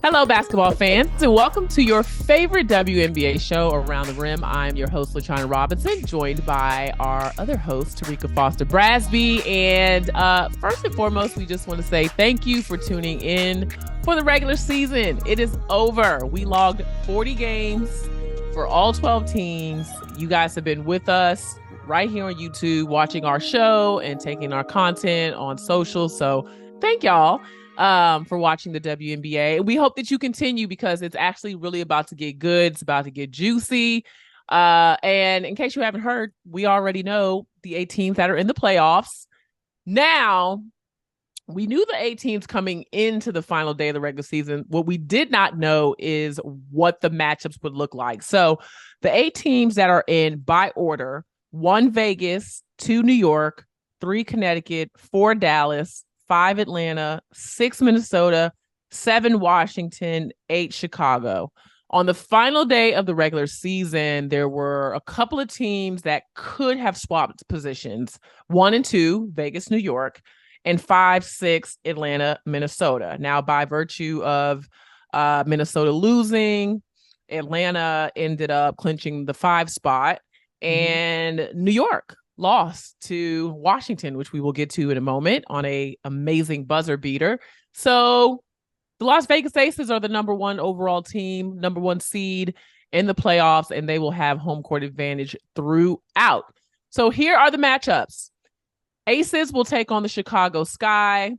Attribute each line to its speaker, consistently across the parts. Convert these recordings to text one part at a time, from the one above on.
Speaker 1: Hello, basketball fans, and welcome to your favorite WNBA show, Around the Rim. I'm your host, LaChina Robinson, joined by our other host, Terrika Foster-Brasby. And first and foremost, we just want to say thank you for tuning in for the regular season. It is over. We logged 40 games for all 12 teams. You guys have been with us right here on YouTube, watching our show and taking our content on social. So thank y'all for watching the WNBA. We hope that you continue because it's actually really about to get good. It's about to get juicy. And in case you haven't heard, we already know the 8 teams that are in the playoffs. Now, we knew the 8 teams coming into the final day of the regular season. What we did not know is what the matchups would look like. So the 8 teams that are in by order: 1 Vegas, 2 New York, 3 Connecticut, 4 Dallas, 5 Atlanta, 6 Minnesota, 7 Washington, 8 Chicago. On the final day of the regular season, there were a couple of teams that could have swapped positions: 1 and 2, Vegas, New York, and 5, 6, Atlanta, Minnesota. Now, by virtue of Minnesota losing, Atlanta ended up clinching the 5 spot, and New York lost to Washington, which we will get to in a moment, on a amazing buzzer beater. So the Las Vegas Aces are the number 1 overall team, number 1 seed in the playoffs, and they will have home court advantage throughout. So here are the matchups. Aces will take on the Chicago Sky,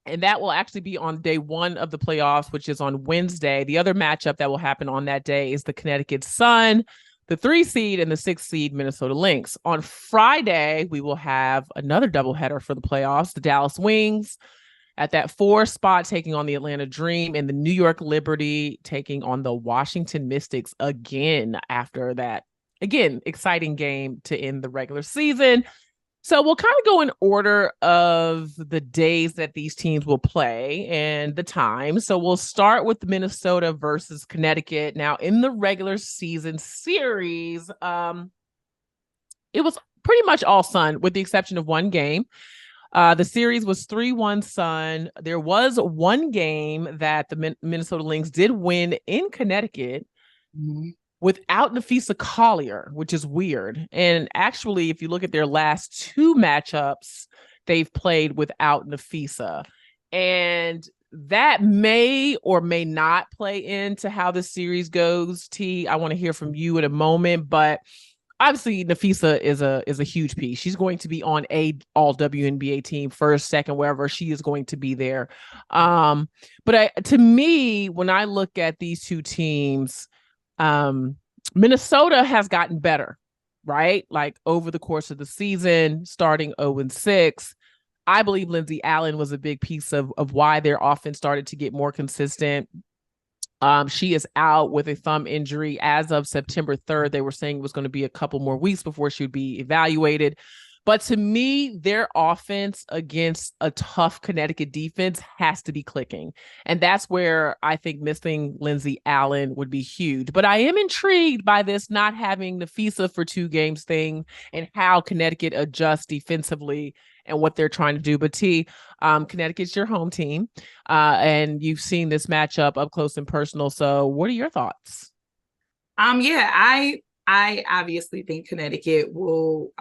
Speaker 1: and that will actually be on day 1 of the playoffs, which is on Wednesday. The other matchup that will happen on that day is the Connecticut Sun, the 3 seed, and the 6 seed Minnesota Lynx. On Friday, we will have another doubleheader for the playoffs: the Dallas Wings at that 4 spot taking on the Atlanta Dream, and the New York Liberty taking on the Washington Mystics again after that, again, exciting game to end the regular season. So we'll kind of go in order of the days that these teams will play and the time. So we'll start with Minnesota versus Connecticut. Now, in the regular season series, it was pretty much all Sun with the exception of 1 game. The series was 3-1 Sun. There was 1 game that the Minnesota Lynx did win in Connecticut without Napheesa Collier, which is weird. And actually, if you look at their last 2 matchups, they've played without Napheesa. And that may or may not play into how the series goes. T, I want to hear from you in a moment, but obviously Napheesa is a huge piece. She's going to be on a all WNBA team, first, second, wherever. She is going to be there. But to me, when I look at these 2 teams, Minnesota has gotten better, right? Like over the course of the season, starting 0-6. I believe Lindsey Allen was a big piece of why their offense started to get more consistent. She is out with a thumb injury as of September 3rd. They were saying it was going to be a couple more weeks before she would be evaluated. But to me, their offense against a tough Connecticut defense has to be clicking. And that's where I think missing Lindsey Allen would be huge. But I am intrigued by this not having Napheesa for 2 games thing and how Connecticut adjusts defensively and what they're trying to do. But T, Connecticut's your home team, and you've seen this matchup up close and personal. So what are your thoughts?
Speaker 2: I obviously think Connecticut will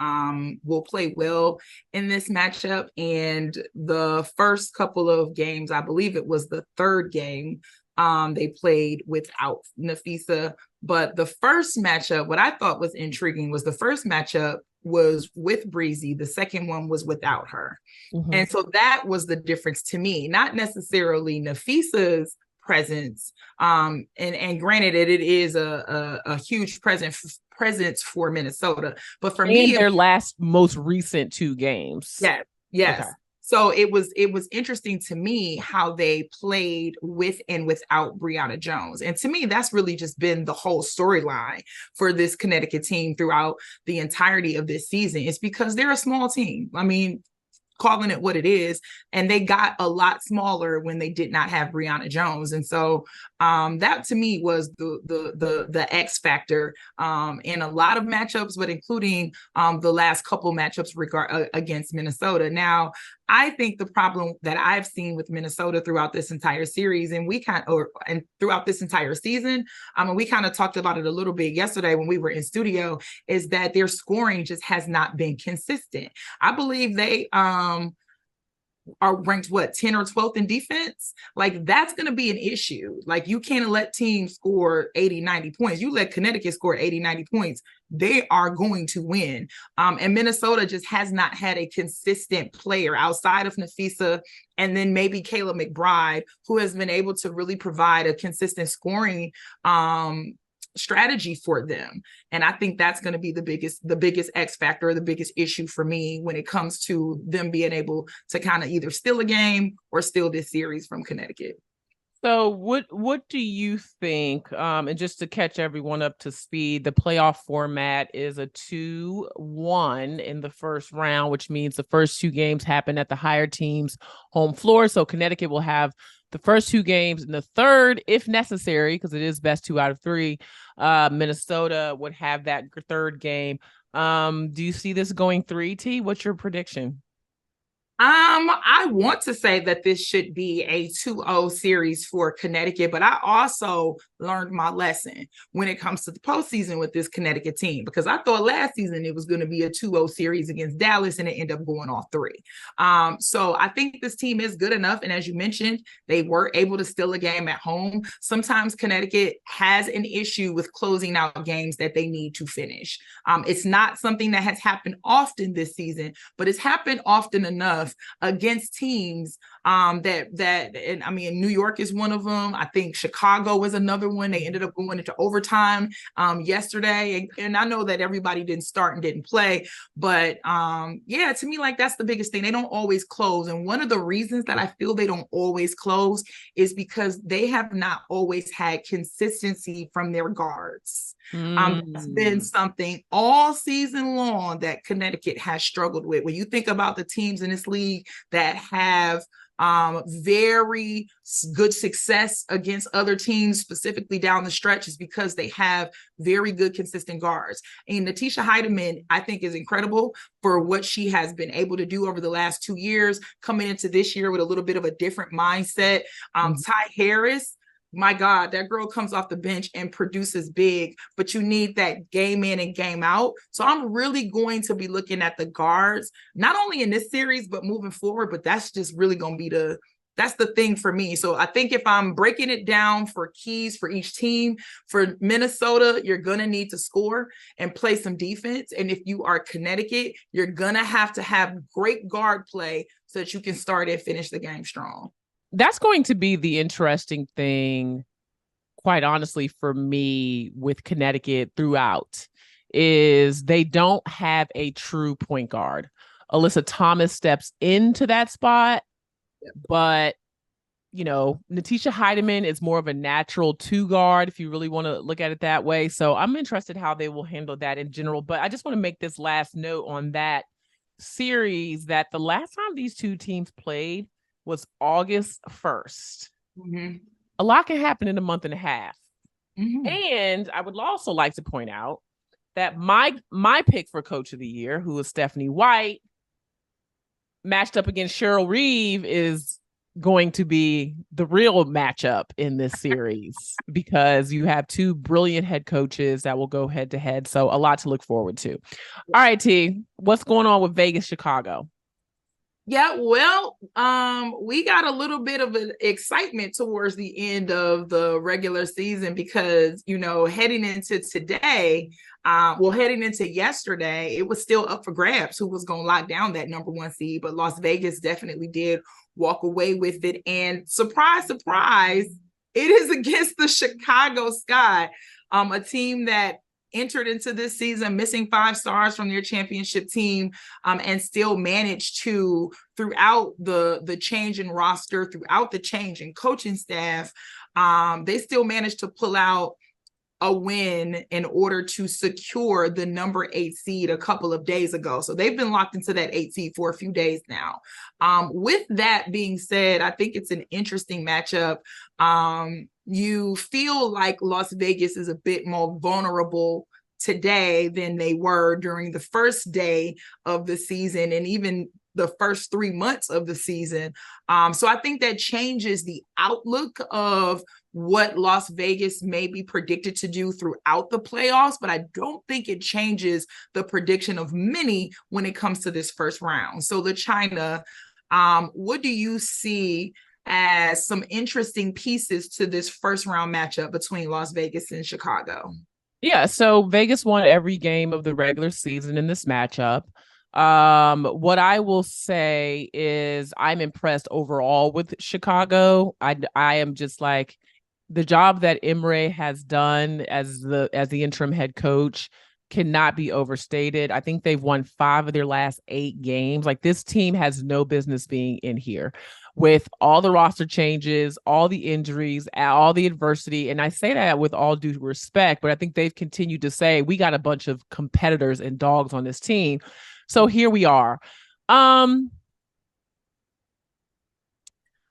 Speaker 2: play well in this matchup. And the first couple of games, I believe it was the 3rd game, they played without Napheesa. But the first matchup, what I thought was intriguing was the first matchup was with Breezy. The second one was without her. And so that was the difference to me, not necessarily Napheesa's presence. And granted, it is a huge presence for Minnesota, but for me,
Speaker 1: their most recent 2 games.
Speaker 2: Yes. Okay. So it was interesting to me how they played with and without Brianna Jones. And to me, that's really just been the whole storyline for this Connecticut team throughout the entirety of this season. It's because they're a small team. I mean, calling it what it is. And they got a lot smaller when they did not have Brianna Jones. And so that to me was the X factor in a lot of matchups, but including the last couple matchups against Minnesota. Now, I think the problem that I've seen with Minnesota throughout this entire series, and throughout this entire season, and we kind of talked about it a little bit yesterday when we were in studio, is that their scoring just has not been consistent. I believe they are ranked 10 or 12th in defense. Like, that's going to be an issue. Like, you can't let teams score 80, 90 points. You let Connecticut score 80, 90 points, they are going to win. And Minnesota just has not had a consistent player outside of Nafisa and then maybe Kayla McBride, who has been able to really provide a consistent scoring strategy for them. And I think that's going to be the biggest X factor, or the biggest issue for me when it comes to them being able to kind of either steal a game or steal this series from Connecticut.
Speaker 1: So what do you think? And just to catch everyone up to speed, the playoff format is a 2-1 in the first round, which means the first two games happen at the higher team's home floor. So Connecticut will have the first two games, and the third, if necessary, because it is best 2 out of 3, Minnesota would have that third game. Do you see this going 3, T? What's your prediction?
Speaker 2: I want to say that this should be a 2-0 series for Connecticut, but I also learned my lesson when it comes to the postseason with this Connecticut team, because I thought last season it was going to be a 2-0 series against Dallas, and it ended up going all 3. So I think this team is good enough. And as you mentioned, they were able to steal a game at home. Sometimes Connecticut has an issue with closing out games that they need to finish. It's not something that has happened often this season, but it's happened often enough against teams and I mean, New York is one of them. I think Chicago was another one. They ended up going into overtime yesterday. And I know that everybody didn't start and didn't play, but yeah, to me, like, that's the biggest thing. They don't always close. And one of the reasons that I feel they don't always close is because they have not always had consistency from their guards. It's been something all season long that Connecticut has struggled with. When you think about the teams in this league that have very good success against other teams, specifically down the stretch, is because they have very good, consistent guards. And NaTisha Hiedeman, I think, is incredible for what she has been able to do over the last 2 years, coming into this year with a little bit of a different mindset. Ty Harris, my God, that girl comes off the bench and produces big, but you need that game in and game out. So I'm really going to be looking at the guards, not only in this series, but moving forward. But that's just really going to be that's the thing for me. So I think if I'm breaking it down for keys for each team, for Minnesota, you're going to need to score and play some defense. And if you are Connecticut, you're going to have great guard play so that you can start and finish the game strong.
Speaker 1: That's going to be the interesting thing, quite honestly, for me with Connecticut throughout, is they don't have a true point guard. Alyssa Thomas steps into that spot, but, you know, NaTisha Hiedeman is more of a natural 2 guard, if you really want to look at it that way. So I'm interested how they will handle that in general. But I just want to make this last note on that series, that the last time these two teams played was August 1st. A lot can happen in a month and a half. And I would also like to point out that my pick for Coach of the Year, who is Stephanie White, matched up against Cheryl Reeve, is going to be the real matchup in this series, because you have 2 brilliant head coaches that will go head to head. So a lot to look forward to. All right, T, what's going on with Vegas, Chicago?
Speaker 2: Yeah, well, we got a little bit of an excitement towards the end of the regular season because, you know, heading into yesterday, it was still up for grabs who was going to lock down that number 1 seed, but Las Vegas definitely did walk away with it. And surprise, surprise, it is against the Chicago Sky, a team that entered into this season missing 5 stars from their championship team, and still managed to, throughout the change in roster, throughout the change in coaching staff, they still managed to pull out a win in order to secure the number 8 seed a couple of days ago. So they've been locked into that 8 seed for a few days now. With that being said, I think it's an interesting matchup. You feel like Las Vegas is a bit more vulnerable today than they were during the first day of the season, and even the first 3 months of the season. So I think that changes the outlook of what Las Vegas may be predicted to do throughout the playoffs, but I don't think it changes the prediction of many when it comes to this first round. So LaChina, what do you see as some interesting pieces to this first round matchup between Las Vegas and Chicago?
Speaker 1: Yeah, so Vegas won every game of the regular season in this matchup. What I will say is I'm impressed overall with Chicago. I am just like the job that Imre has done as the interim head coach cannot be overstated. I think they've won 5 of their last 8 games. Like, this team has no business being in here with all the roster changes, all the injuries, all the adversity. And I say that with all due respect, but I think they've continued to say we got a bunch of competitors and dogs on this team. So here we are.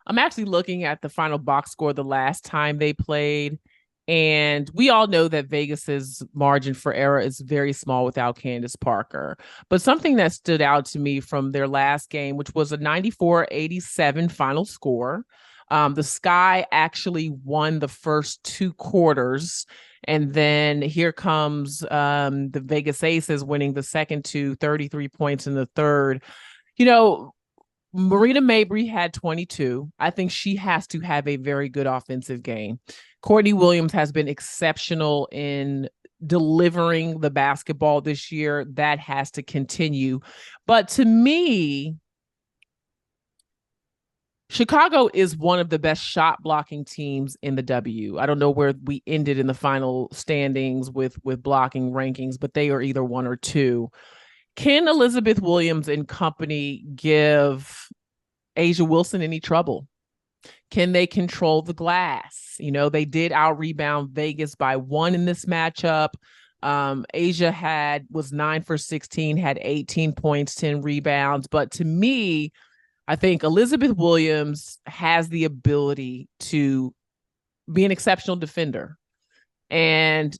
Speaker 1: I'm actually looking at the final box score the last time they played, and we all know that Vegas's margin for error is very small without Candace Parker. But something that stood out to me from their last game, which was a 94-87 final score, the Sky actually won the first 2 quarters. And then here comes the Vegas Aces winning the second 2, 33 points in the third. You know, Marina Mabrey had 22. I think she has to have a very good offensive game. Courtney Williams has been exceptional in delivering the basketball this year. That has to continue. But to me, Chicago is one of the best shot blocking teams in the W. I don't know where we ended in the final standings with blocking rankings, but they are either 1 or 2. Can Elizabeth Williams and company give A'ja Wilson any trouble? Can they control the glass? You know, they did out rebound Vegas by 1 in this matchup. A'ja was 9 for 16, had 18 points, 10 rebounds. But to me, I think Elizabeth Williams has the ability to be an exceptional defender. And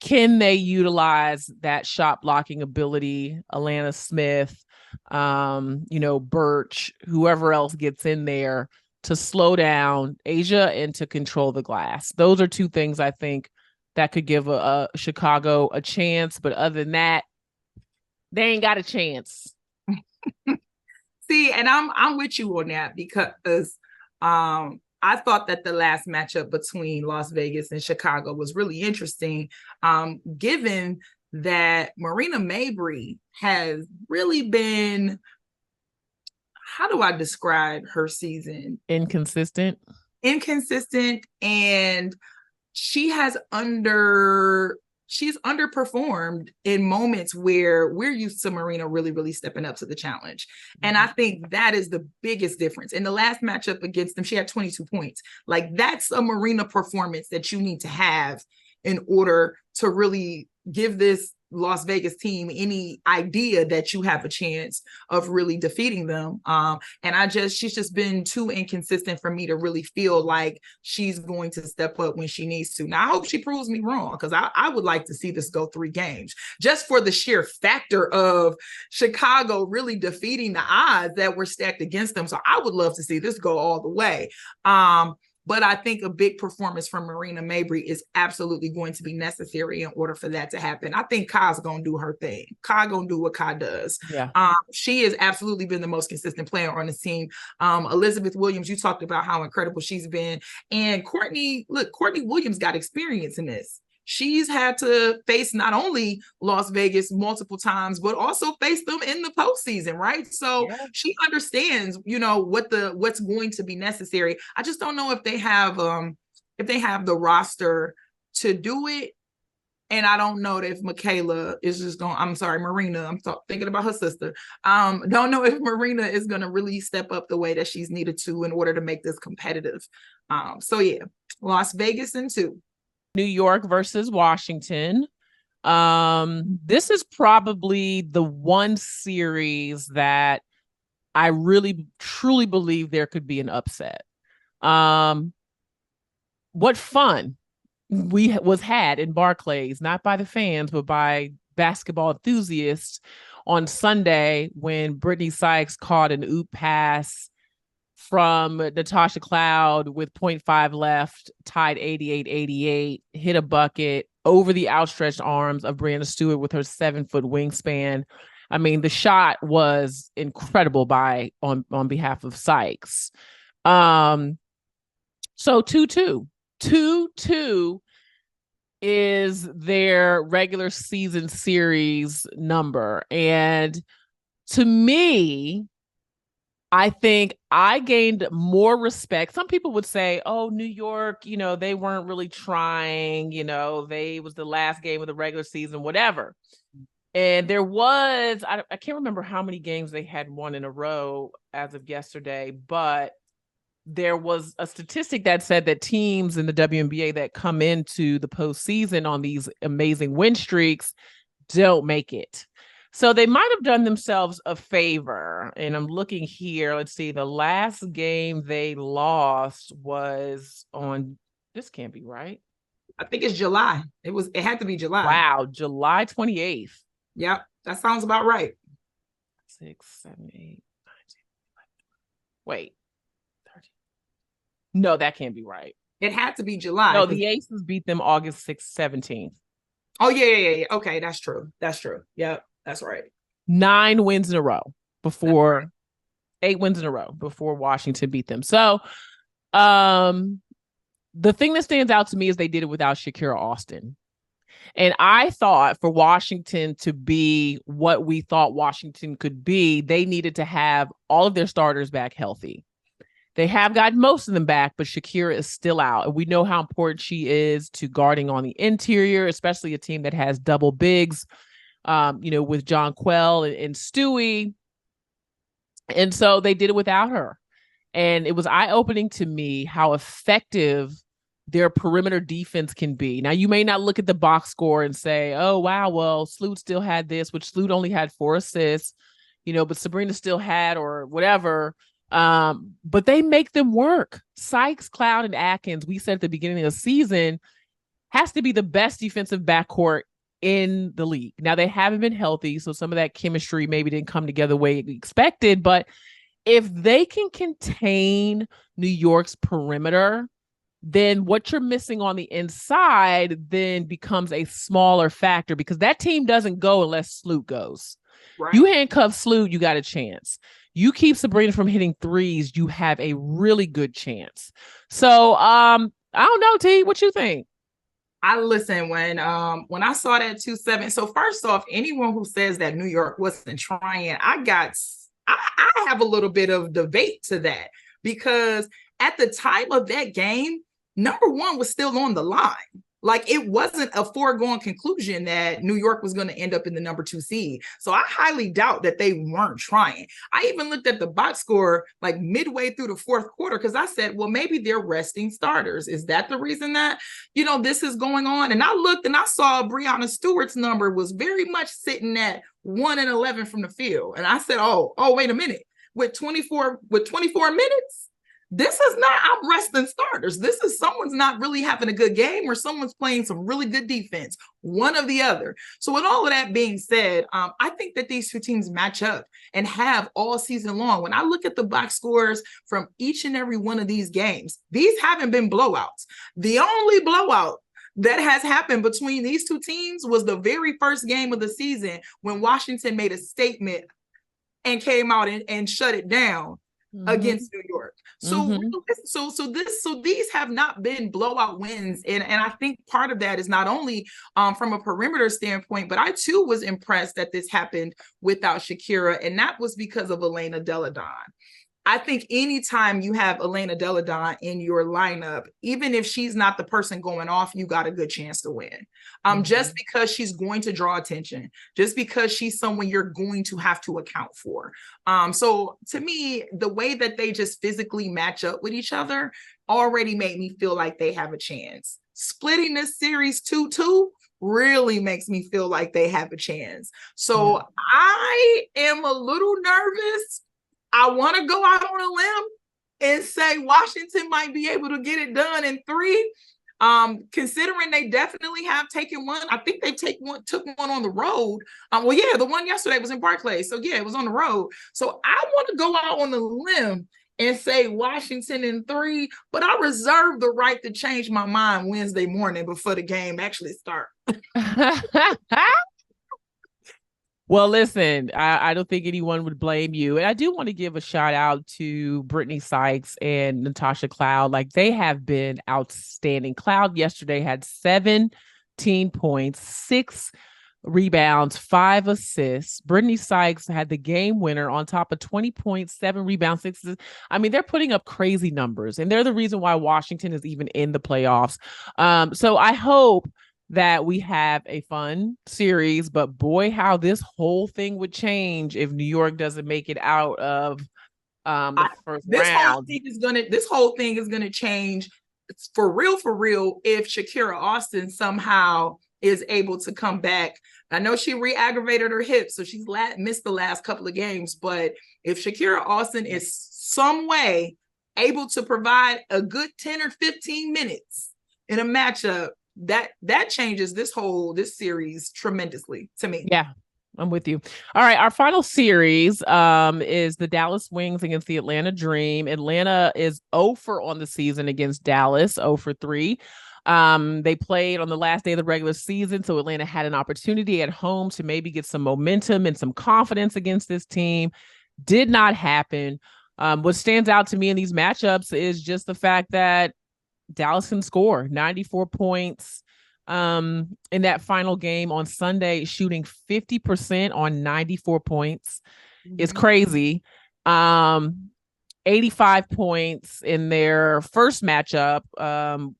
Speaker 1: can they utilize that shot blocking ability? Alana Smith, Birch, whoever else gets in there to slow down A'ja and to control the glass. Those are 2 things I think that could give a Chicago a chance. But other than that, they ain't got a chance.
Speaker 2: See, and I'm with you on that because I thought that the last matchup between Las Vegas and Chicago was really interesting, given that Marina Mabrey has really been, how do I describe her season?
Speaker 1: Inconsistent,
Speaker 2: and she's underperformed in moments where we're used to Marina really, really stepping up to the challenge. And I think that is the biggest difference. In the last matchup against them, she had 22 points. Like, that's a Marina performance that you need to have in order to really give this Las Vegas team any idea that you have a chance of really defeating them. And she's just been too inconsistent for me to really feel like she's going to step up when she needs to. Now, I hope she proves me wrong, because I would like to see this go 3 games just for the sheer factor of Chicago really defeating the odds that were stacked against them. So I would love to see this go all the way. But I think a big performance from Marina Mabrey is absolutely going to be necessary in order for that to happen. I think Kai's going to do her thing. Kai going to do what Kai does.
Speaker 1: Yeah.
Speaker 2: She has absolutely been the most consistent player on the team. Elizabeth Williams, you talked about how incredible she's been. And Courtney Williams got experience in this. She's had to face not only Las Vegas multiple times, but also face them in the postseason, right? So she understands, what's going to be necessary. I just don't know if they have the roster to do it. And I don't know if Michaela is just going, Marina, I'm thinking about her sister. Don't know if Marina is going to really step up the way that she's needed to in order to make this competitive. Las Vegas in 2.
Speaker 1: New York versus Washington. This is probably the one series that I really truly believe there could be an upset. What fun was had in Barclays, not by the fans, but by basketball enthusiasts on Sunday when Brittany Sykes caught an oop pass from Natasha Cloud with 0.5 left, tied 88-88, hit a bucket over the outstretched arms of Brianna Stewart with her 7-foot wingspan. I mean, the shot was incredible on behalf of Sykes. So 2-2. 2-2 is their regular season series number. And to me, I think I gained more respect. Some people would say, oh, New York, they weren't really trying, it was the last game of the regular season, whatever. And there was, I can't remember how many games they had won in a row as of yesterday, but there was a statistic that said that teams in the WNBA that come into the postseason on these amazing win streaks don't make it. So they might have done themselves a favor. And I'm looking here. Let's see. The last game they lost was on, this can't be right.
Speaker 2: I think it's July. It had to be July.
Speaker 1: Wow. July 28th.
Speaker 2: Yep. That sounds about right.
Speaker 1: 6, 7, 8, 9, 10, 11. Wait. 13. No, that can't be right.
Speaker 2: It had to be July.
Speaker 1: No, the Aces beat them August 6th, 17th.
Speaker 2: Oh, yeah. Okay, that's true. Yep, that's right.
Speaker 1: 9 wins in a row before 8 wins in a row before Washington beat them. So the thing that stands out to me is they did it without Shakira Austin. And I thought for Washington to be what we thought Washington could be, they needed to have all of their starters back healthy. They have got most of them back, but Shakira is still out. And we know how important she is to guarding on the interior, especially a team that has double bigs, with Jonquel and Stewie. And so they did it without her. And it was eye-opening to me how effective their perimeter defense can be. Now, you may not look at the box score and say, oh, wow, well, Sloot still had this, which Sloot only had 4 assists, but Sabrina still had or whatever. But they make them work. Sykes, Cloud, and Atkins, we said at the beginning of the season, has to be the best defensive backcourt in the league. Now, they haven't been healthy, so some of that chemistry maybe didn't come together the way we expected. But if they can contain New York's perimeter, then what you're missing on the inside then becomes a smaller factor because that team doesn't go unless Sloot goes. Right. You handcuff Sloot, you got a chance. You keep Sabrina from hitting threes, you have a really good chance. So I don't know, T, what you think?
Speaker 2: I listen when I saw that 2-7. So first off, anyone who says that New York wasn't trying, I have a little bit of debate to that because at the time of that game, number 1 was still on the line. Like it wasn't a foregone conclusion that New York was going to end up in the number 2 seed. So I highly doubt that they weren't trying. I even looked at the box score like midway through the 4th quarter because I said, well, maybe they're resting starters. Is that the reason that, this is going on? And I looked and I saw Brianna Stewart's number was very much sitting at 1 and 11 from the field. And I said, oh, wait a minute. With 24 minutes? This is not, I'm resting starters. This is someone's not really having a good game or someone's playing some really good defense, one or the other. So with all of that being said, I think that these two teams match up and have all season long. When I look at the box scores from each and every one of these games, these haven't been blowouts. The only blowout that has happened between these two teams was the very first game of the season when Washington made a statement and came out and shut it down against New York. So, so these have not been blowout wins. And I think part of that is not only from a perimeter standpoint, but I too was impressed that this happened without Shakira. And that was because of Elena Delle Donne. I think anytime you have Elena Delle Donne in your lineup, even if she's not the person going off, you got a good chance to win. Just because she's going to draw attention, just because she's someone you're going to have to account for. So to me, the way that they just physically match up with each other already made me feel like they have a chance. Splitting this series 2-2 really makes me feel like they have a chance. So I am a little nervous. I want to go out on a limb and say Washington might be able to get it done in 3, Considering they definitely have taken one, I think they took one on the road. Well, yeah, the one yesterday was in Barclays. So yeah, it was on the road. So I want to go out on a limb and say Washington in 3, but I reserve the right to change my mind Wednesday morning before the game actually starts.
Speaker 1: Well, listen, I don't think anyone would blame you. And I do want to give a shout out to Brittany Sykes and Natasha Cloud. Like, they have been outstanding. Cloud yesterday had 17 points, 6 rebounds, 5 assists. Brittany Sykes had the game winner on top of 20 points, 7 rebounds, 6 assists. I mean, they're putting up crazy numbers, and they're the reason why Washington is even in the playoffs. So I hope that we have a fun series, but boy, how this whole thing would change if New York doesn't make it out of the first round.
Speaker 2: This whole thing is gonna change for real if Shakira Austin somehow is able to come back. I know she re-aggravated her hip, so she's missed the last couple of games, but if Shakira Austin is some way able to provide a good 10 or 15 minutes in a matchup, that changes this series tremendously to me.
Speaker 1: Yeah, I'm with you. All right, our final series is the Dallas Wings against the Atlanta Dream. Atlanta is 0-for on the season against Dallas, 0-for-3. They played on the last day of the regular season, so Atlanta had an opportunity at home to maybe get some momentum and some confidence against this team. Did not happen. What stands out to me in these matchups is just the fact that Dallas can score 94 points in that final game on Sunday, shooting 50% on 94 points. It's crazy. 85 points in their first matchup,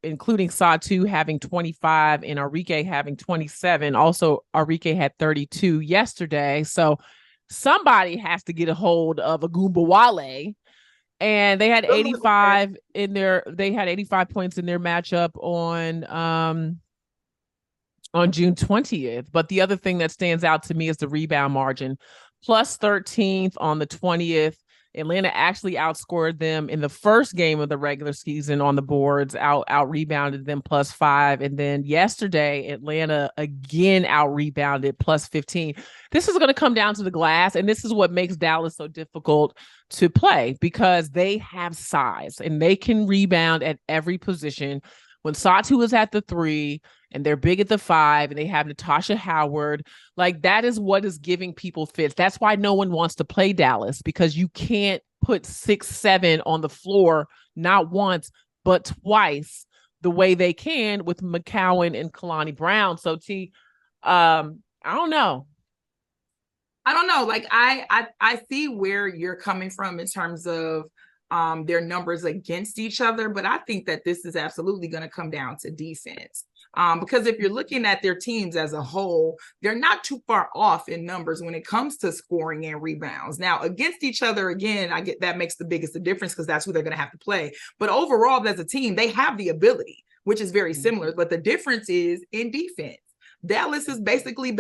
Speaker 1: including Satu having 25 and Enrique having 27. Also, Enrique had 32 yesterday. So somebody has to get a hold of Agumbawale. And they had 85 points in their matchup on June 20th. But the other thing that stands out to me is the rebound margin. Plus 13th on the 20th. Atlanta actually outscored them in the first game of the regular season on the boards, out rebounded them plus 5. And then yesterday, Atlanta again out rebounded plus 15. This is going to come down to the glass. And this is what makes Dallas so difficult to play, because they have size and they can rebound at every position. When Satu is at the 3 and they're big at the 5 and they have Natasha Howard, like, that is what is giving people fits. That's why no one wants to play Dallas, because you can't put 6-7 on the floor, not once, but twice, the way they can with McCowan and Kalani Brown. So I don't know.
Speaker 2: Like, I see where you're coming from in terms of their numbers against each other, but I think that this is absolutely going to come down to defense. Because if you're looking at their teams as a whole, they're not too far off in numbers when it comes to scoring and rebounds. Now, against each other, again, I get that makes the biggest difference because that's who they're going to have to play. But overall, as a team, they have the ability, which is very similar. But the difference is in defense. Dallas has basically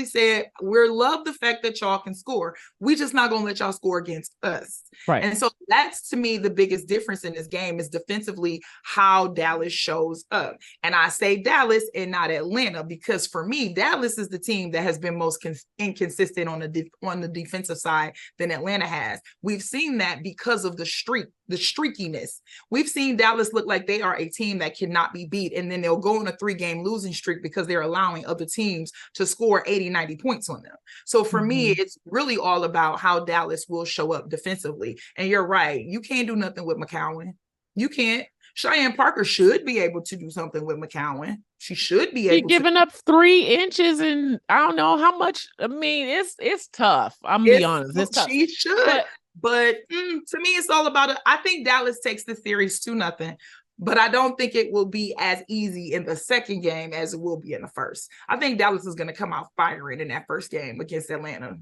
Speaker 2: said, we love the fact that y'all can score. We just not going to let y'all score against us.
Speaker 1: Right.
Speaker 2: And so that's, to me, the biggest difference in this game is defensively how Dallas shows up. And I say Dallas and not Atlanta, because for me, Dallas is the team that has been most inconsistent on the defensive side than Atlanta has. We've seen that because of the streakiness. We've seen Dallas look like they are a team that cannot be beat, and then they'll go on a 3-game losing streak because they're allowing other teams to score 80, 90 points on them. So for me, it's really all about how Dallas will show up defensively. And you're right. You can't do nothing with McCowan. You can't. Cheyenne Parker should be able to do something with McCowan. She should be able to.
Speaker 1: Giving up 3 inches and I don't know how much. I mean, it's tough. I'm going to be honest. It's tough.
Speaker 2: She should. But to me, it's all about it. I think Dallas takes the series 2-0. But I don't think it will be as easy in the second game as it will be in the first. I think Dallas is going to come out firing in that first game against Atlanta.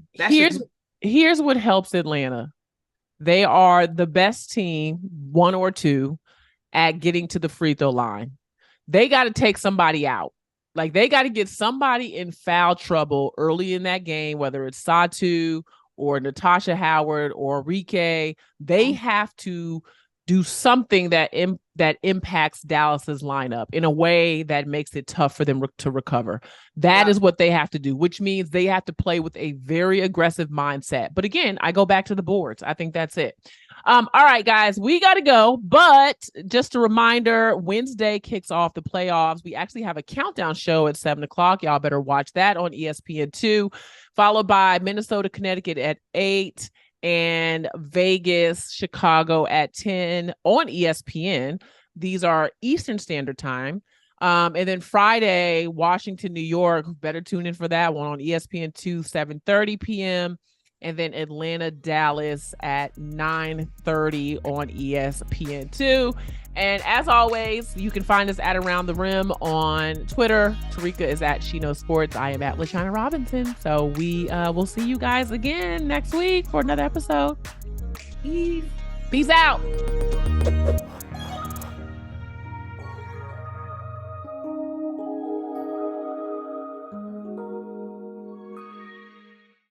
Speaker 1: Here's what helps Atlanta. They are the best team, 1 or 2, at getting to the free throw line. They got to take somebody out. Like, they got to get somebody in foul trouble early in that game, whether it's Satu or Natasha Howard or Enrique. They have to do something that impacts Dallas's lineup in a way that makes it tough for them to recover. That is what they have to do, which means they have to play with a very aggressive mindset. But again, I go back to the boards. I think that's it. All right, guys, we got to go. But just a reminder, Wednesday kicks off the playoffs. We actually have a countdown show at 7:00. Y'all better watch that on ESPN2, followed by Minnesota, Connecticut at 8, and Vegas, Chicago at 10 on ESPN. These are Eastern Standard Time. And then Friday, Washington, New York. Better tune in for that one on ESPN2, 7:30 p.m. And then Atlanta, Dallas at 9:30 on ESPN2. And as always, you can find us at Around the Rim on Twitter. Terrika is at She Knows Sports. I am at LaChina Robinson. So we will see you guys again next week for another episode. Peace out.